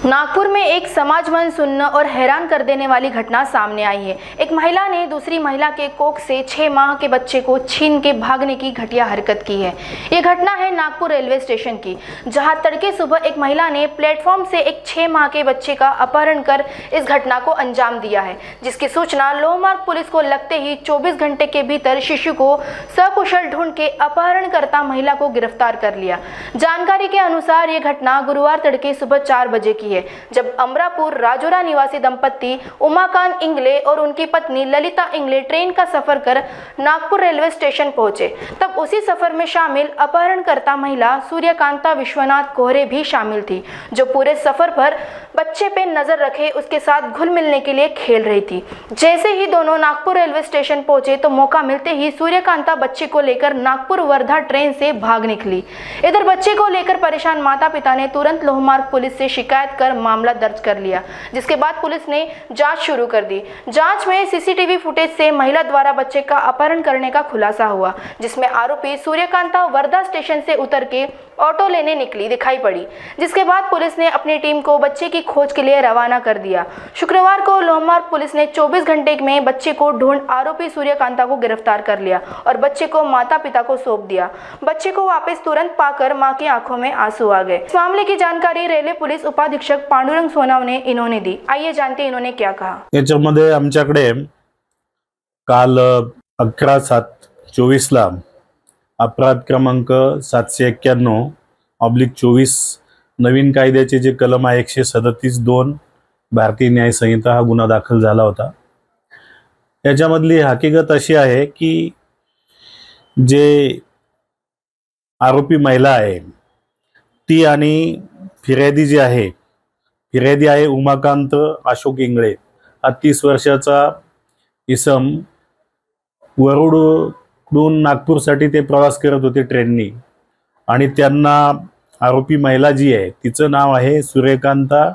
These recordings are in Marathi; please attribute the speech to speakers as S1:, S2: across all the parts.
S1: नागपुर में एक समाज मन सुनने और हैरान कर देने वाली घटना सामने आई है। एक महिला ने दूसरी महिला के कोख से 6 माह के बच्चे को छीन के भागने की घटिया हरकत की है। ये घटना है नागपुर रेलवे स्टेशन की, जहां तड़के सुबह एक महिला ने प्लेटफॉर्म से एक 6 माह के बच्चे का अपहरण कर इस घटना को अंजाम दिया है, जिसकी सूचना लोहमार्ग पुलिस को लगते ही 24 घंटे के भीतर शिशु को सकुशल ढूंढ के अपहरणकर्ता महिला को गिरफ्तार कर लिया। जानकारी के अनुसार ये घटना गुरुवार तड़के सुबह 4 बजे की है, जब अमरापुर राजोरा निवासी दंपत्ति उमाकांत इंगले और उनकी पत्नी ललिता इंगले ट्रेन का सफर कर नागपुर रेलवे स्टेशन पहुंचे। तब उसी सफर में शामिल अपहरणकर्ता महिला सूर्यकांता विश्वनाथ कोहरे भी शामिल थी, जो पूरे सफर पर बच्चे पे नजर रखे उसके साथ घुल मिलने के लिए खेल रही थी। जैसे ही दोनों नागपुर रेलवे स्टेशन पहुंचे तो मौका मिलते ही सूर्यकांता बच्चे को लेकर नागपुर वर्धा ट्रेन से भाग निकली। इधर बच्चे को लेकर परेशान माता पिता ने तुरंत लोहमार्ग पुलिस से शिकायत कर मामला दर्ज कर लिया, जिसके बाद पुलिस ने जांच शुरू कर दी। जांच में सीसीटीवी फुटेज से महिला द्वारा बच्चे का अपहरण करने का खुलासा हुआ, जिसमें आरोपी सूर्यकांता वर्धा स्टेशन से उतर के ऑटो लेने निकली दिखाई पड़ी, जिसके बाद पुलिस ने अपनी टीम को बच्चे की खोज के लिए रवाना कर दिया। शुक्रवार को लोहमार्ग पुलिस ने 24 घंटे में बच्चे को ढूंढ आरोपी सूर्यकांता को गिरफ्तार कर लिया और बच्चे को माता पिता को सौंप दिया। बच्चे को वापस तुरंत पाकर मां की आंखों में आंसू आ गए। इस मामले की जानकारी रेलवे पुलिस उपाधीक्षक पांडुरंग सोनावणे इन्होंने दी। आइए जानते इन्होंने क्या कहा।
S2: याच्यामध्ये आमच्याकडे काल 11/7/24 ला अपराध क्रमांक 791/24 नवीन कायद्याचे जे कलम आहे 137(2) भारतीय न्याय संहिता हा गुन्हा दाखल झाला होता। याच्यामधली हकीकत अशी आहे की जे आरोपी महिला आहे ती आणि फिर्यादी जी आहे, फिर्यादी आहे उमाकांत अशोक इंगळे, हा 30 वर्षाचा इसम वरुडकडून नागपूरसाठी ते प्रवास करत होते ट्रेननी आणि त्यांना आरोपी महिला जी आहे तिचं नाव आहे सूर्यकांता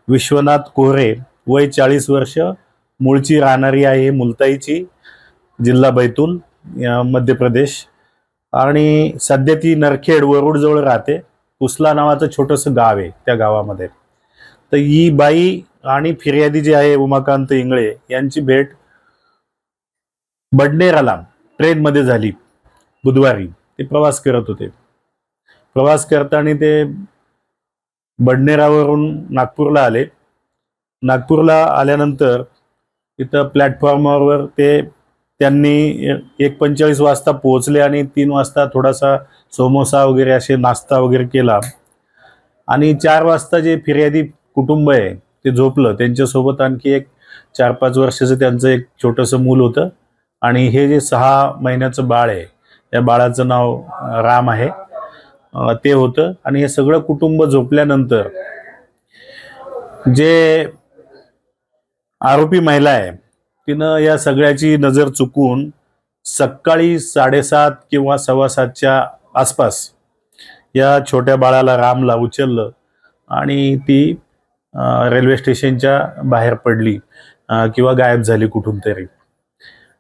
S2: विश्वनाथ कोहरे, वय 40 वर्ष, मूळची राहणारी आहे मुलताईची, जिल्हा बैतूल मध्य प्रदेश, आणि सध्या ती नरखेड वरुड जवळ राहते। उसला नावाचं छोटंसं गाव आहे, त्या गावामध्ये। तर ही बाई आणि फिर्यादी जी आहे उमाकांत इंगळे यांची भेट बडनेराला ट्रेन मध्ये झाली। बुधवारी ते प्रवास करत होते। प्रवास करताना ते बडनेरावरून नागपूरला आले। नागपूरला आल्यानंतर इथं प्लॅटफॉर्मवर त्यांनी 1:45 वाजता पोहोचले आणि 3 वाजता थोडासा समोसा वगैरे असे नाश्ता वगैरे केला आणि 4 वाजता जे फिर्यादी कुटुंब आहे ते झोपलं। त्यांच्यासोबत आणखी एक 4-5 वर्षाचं त्यांचं एक छोटंसं मूल होतं आणि हे जे 6 महिन्याचं बाळ आहे या बाळाचं नाव राम आहे ते होतं। आणि हे सगळं कुटुंब झोपल्यानंतर जे आरोपी महिला आहे तिनं या सगळ्याची नजर चुकून सकाळी 7:30 किंवा 7:15च्या आसपास या छोट्या बाळाला रामला उचललं आणि ती रेल्वे स्टेशनच्या बाहेर पडली किंवा गायब झाली कुठून तरी।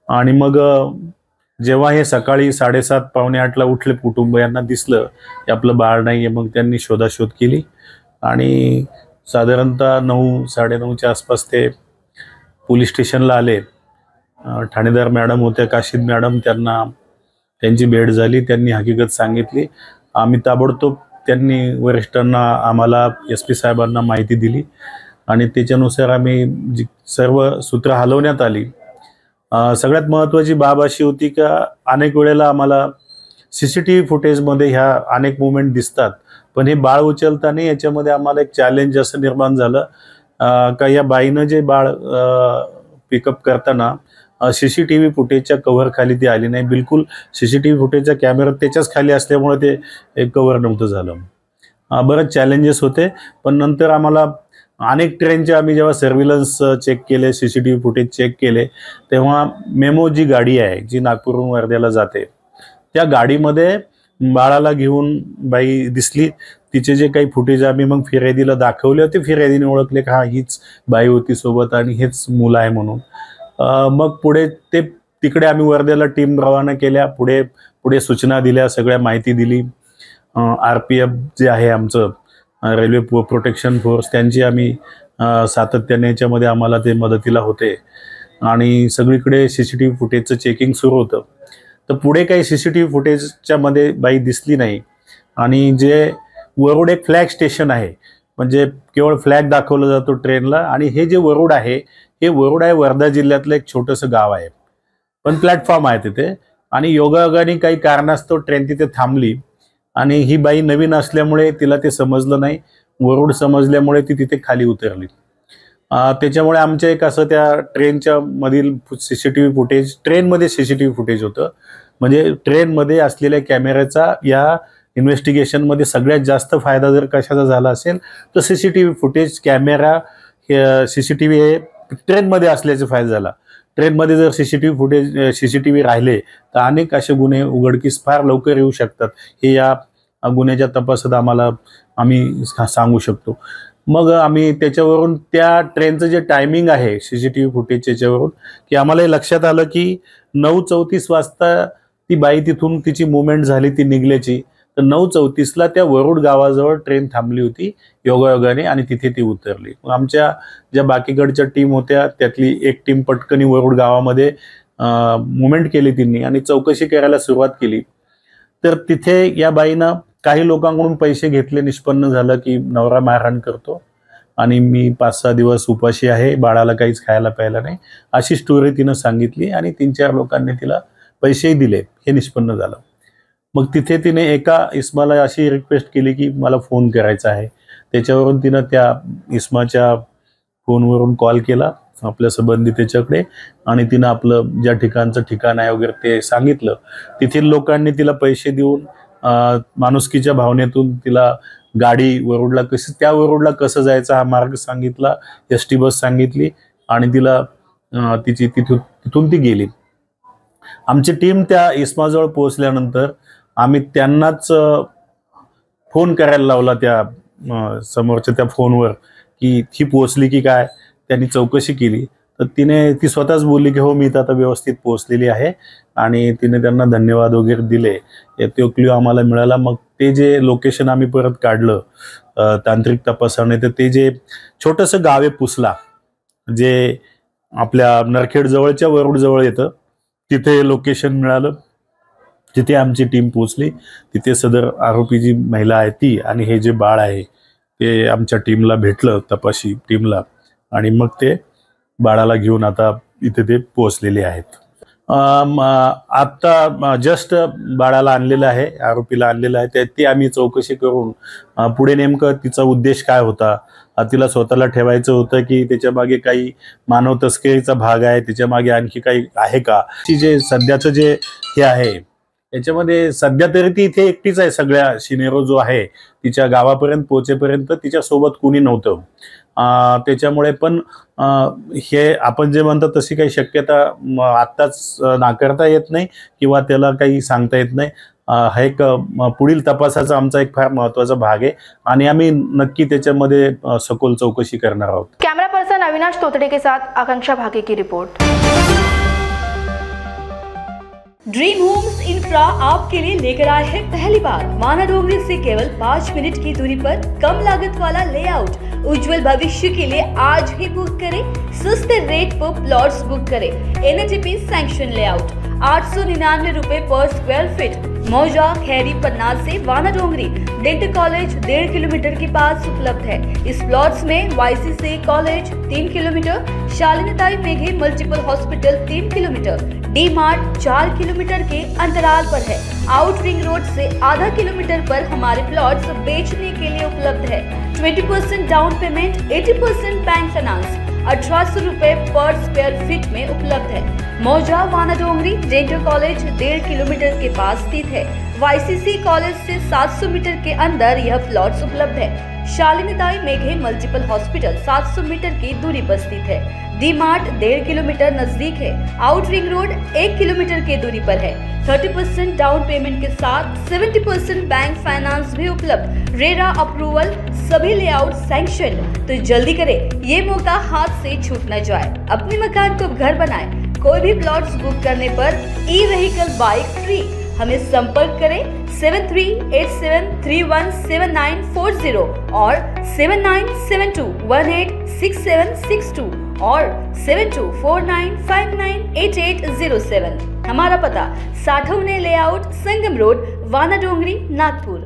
S2: आणि मग जेव्हा हे सकाळी 7:30 पावणे 8ला उठले कुटुंब, यांना दिसलं की आपलं बाळ नाहीये। मग त्यांनी शोधाशोध केली आणि साधारणतः 9-9:30च्या आसपास ते पोलीस स्टेशनला आले। ठाणेदार मॅडम होत्या, काशीद मॅडम, त्यांची भेट झाली। त्यांनी हकीकत सांगितली। आम्ही ताबडतोब त्यांनी वरिष्ठांना आम्हाला SP साहेबांना माहिती दिली आणि त्याच्यानुसार आम्ही सर्व सूत्र हलवण्यात आली। सगळ्यात महत्त्वाची बाब अशी होती की अनेक वेळेला आम्हाला CCTV फुटेजमध्ये ह्या अनेक मोमेंट दिसतात, पण हे बाळ उचलताना याच्यामध्ये आम्हाला एक चॅलेंज असं निर्माण झालं का या बाईनं जे बाळ पिकअप करताना CCTV फुटेजच्या कव्हर खाली ती आली नाही। बिलकुल CCTV फुटेजचा कॅमेरा त्याच्याच खाली असल्यामुळे ते कव्हर नव्हतं झालं। बरेच चॅलेंजेस होते, पण नंतर आम्हाला अनेक ट्रेनचे आम्ही जेव्हा सर्व्हिलन्स चेक केले, CCTV फुटेज चेक केले, तेव्हा मेमो जी गाडी आहे जी नागपूरहून वर्ध्याला जाते त्या गाडीमध्ये बाळाला घेऊन बाई दिसली। तिचे जे काही फुटेज आम्ही मग फिर्यादीला दाखवले होते, फिर्यादीने ओळखले की हा हीच बाई होती सोबत आणि हेच मूल आहे म्हणून। मग पुढे तिकडे आम्ही वर्ध्याला टीम रवाना केल्या, पुढे सूचना दिल्या, सगळ्या माहिती दिली। RPF जे आहे आमचं रेल्वे प्रोटेक्शन फोर्स त्यांची आम्ही सातत्याने याच्यामध्ये आम्हाला ते मदतीला होते आणि सगळीकडे CCTV फुटेजचं चेकिंग सुरू होतं. तर पुढे काही CCTV फुटेजच्या मध्ये बाई दिसली नाही आणि जे वरुड एक फ्लॅग स्टेशन आहे, म्हणजे केवळ फ्लॅग दाखवला जातो ट्रेनला. आणि हे जे वरुड आहे, हे वरुड आहे वर्धा जिल्ह्यातलं एक छोटंसं गाव आहे, पण प्लॅटफॉर्म आहे तिथे. आणि योगायोगाने काही कारणास्तव ट्रेन तिथे थांबली आणि ही बाई नवीन असल्यामुळे तिला ते समजलं नाही. वरुड समजल्यामुळे ती तिथे खाली उतरली. त्याच्यामुळे आमच्या एक असं त्या ट्रेनच्या मधील CCTV फुटेज, ट्रेनमध्ये CCTV फुटेज होतं. म्हणजे ट्रेनमध्ये असलेल्या कॅमेऱ्याचा या इन्व्हेस्टिगेशनमध्ये सगळ्यात जास्त फायदा जर कशाचा झाला असेल तर CCTV फुटेज, कॅमेरा, CCTV हे ट्रेनमध्ये असल्याचा फायदा झाला. ट्रेनमध्ये जर CCTV राहिले तर अनेक असे गुन्हे उघडकीस फार लवकर येऊ शकतात. हे या गुन्ह्याच्या तपासात आम्ही सांगू शकतो. मग आम्ही त्याच्यावरून त्या ट्रेनचं जे टायमिंग आहे CCTV फुटेज त्याच्यावरून की आम्हाला हे लक्षात आलं की 9:34 वाजता ती बाई तिथून तिची मुवमेंट झाली, ती निघल्याची. तर 9:34ला त्या वरुड गावाजवळ ट्रेन थांबली होती योगायोगाने आणि तिथे ती उतरली. मग आमच्या ज्या बाकीकडच्या टीम होत्या त्यातली एक टीम पटकनी वरुड गावामध्ये मुवमेंट केली तिने आणि चौकशी करायला सुरुवात केली. तर तिथे या बाईनं काही लोकांकडून पैसे घेतले. निष्पन्न झालं की नवरा मारहाण करतो आणि मी 5-6 दिवस उपाशी आहे, बाळाला काहीच खायला प्यायला नाही, अशी स्टोरी तिनं सांगितली आणि 3-4 लोकांनी तिला पैसेही दिले, हे निष्पन्न झालं. मग तिथे तिने एका इस्माला अशी रिक्वेस्ट केली की मला फोन करायचा आहे. त्याच्यावरून तिनं त्या इस्माच्या फोनवरून कॉल केला आपल्या संबंधित त्याच्याकडे आणि तिनं आपलं ज्या ठिकाणचं ठिकाण आहे वगैरे ते सांगितलं. तेथील लोकांनी तिला पैसे देऊन माणुसकीच्या भावनेतून तिला गाडी वरुडला त्या वरुडला कसं जायचा हा मार्ग सांगितला, ST बस सांगितली आणि तिला तिथून ती गेली. आमची टीम त्या इस्माजवळ पोहोचल्यानंतर आम्ही त्यांनाच फोन करायला लावला त्या समोरच्या त्या फोनवर की ही पोहोचली की काय. त्यांनी चौकशी केली तर ती स्वतःच बोलली की हो मी आता व्यवस्थित पोहोचलेली आहे आणि तिने त्यांना धन्यवाद वगैरे दिले. तो क्ल्यू आम्हाला मिळाला. मग ते जे लोकेशन आम्ही परत काढलं तांत्रिक तपासाने, तर ते जे छोटंसं गाव आहे पुसला, जे आपल्या नरखेड जवळच्या वरुड जवळ येतं, तिथे लोकेशन मिळालं. तिथे आमची टीम पोहोचली. तिथे सदर आरोपी जी महिला आहे ती आणि हे जे बाळ आहे ते आमच्या टीमला भेटलं, तपाशी टीमला, आणि मग ते बाळाला घेऊन आता इथे ते पोहोचलेले आहेत. आता जस्ट बाळाला आणलेलं आहे, आरोपीला आणलेलं आहे. ते आम्ही चौकशी करून पुढे नेमकं तिचा उद्देश काय होता, तिला स्वतःला ठेवायचं होतं की त्याच्या मागे काही मानव तस्करीचा भाग आहे, त्याच्या मागे आणखी काही आहे का. ती जे सध्याचं जे हे आहे याच्यामध्ये सध्या तरी ती इथे एकटीच आहे. सगळ्या सिनेरो जो आहे तिच्या गावापर्यंत पोहोचेपर्यंत तिच्या सोबत कुणी नव्हतं. त्याच्यामुळे पण हे आपण जे म्हणतो तशी काही शक्यता आत्ताच नाकारता येत नाही किंवा त्याला काही सांगता येत नाही. हा एक पुढील तपासाचा आमचा एक फार महत्त्वाचा भाग आहे आणि आम्ही नक्की त्याच्यामध्ये सखोल चौकशी करणार आहोत.
S1: कॅमेरा पर्सन अविनाश तोतड़े के साथ आकांक्षा भागे की रिपोर्ट.
S3: ड्रीम होम्स इंफ्रा आपके लिए लेकर आए हैं पहली बार माना डोंगरी से केवल 5 मिनट की दूरी पर कम लागत वाला लेआउट। उज्जवल भविष्य के लिए आज ही बुक करें, सस्ते रेट पर प्लॉट्स बुक करें। NHP सैंक्शन लेआउट 899 रुपए पर स्क्वायर फीट। मौजा खैरी पन्ना से Wanadongri dental college 1.5 kilometre के पास उपलब्ध है। इस प्लॉट्स में YCC college 3 kilometre, Shalinitai Meghe multiple hospital 3 kilometre, D Mart 4 kilometre के अंतराल पर है। आउट रिंग रोड से आधा किलोमीटर पर हमारे प्लॉट्स बेचने के लिए उपलब्ध है। 20% डाउन पेमेंट, 80% बैंक फाइनेंस 1800 रुपए पर स्क्वायर फीट में उपलब्ध है। मौजा वाना डोंगरी डेंटल कॉलेज 1.5 किलोमीटर के पास स्थित है। YCC कॉलेज से 700 मीटर के अंदर यह प्लॉट्स उपलब्ध है। शालिनीताई मेघे मल्टीपल हॉस्पिटल 700 मीटर की दूरी पर स्थित है। डी मार्ट 1.5 किलोमीटर नजदीक है। आउट रिंग रोड 1 किलोमीटर की दूरी पर है। 30% डाउन पेमेंट के साथ 70% बैंक फाइनेंस भी उपलब्ध। रेरा अप्रूवल, सभी लेआउट सैंक्शन। तो जल्दी करें, ये मौका हाथ से छूट न जाए। अपने मकान को घर बनाए। कोई भी प्लॉट्स बुक करने पर ई व्हीकल बाइक फ्री। हमें संपर्क करें 7387317940 और 7972186762 और 7249598807। हमारा पता साठवणे लेआउट, संगम रोड, वानाडोंगरी, नागपुर।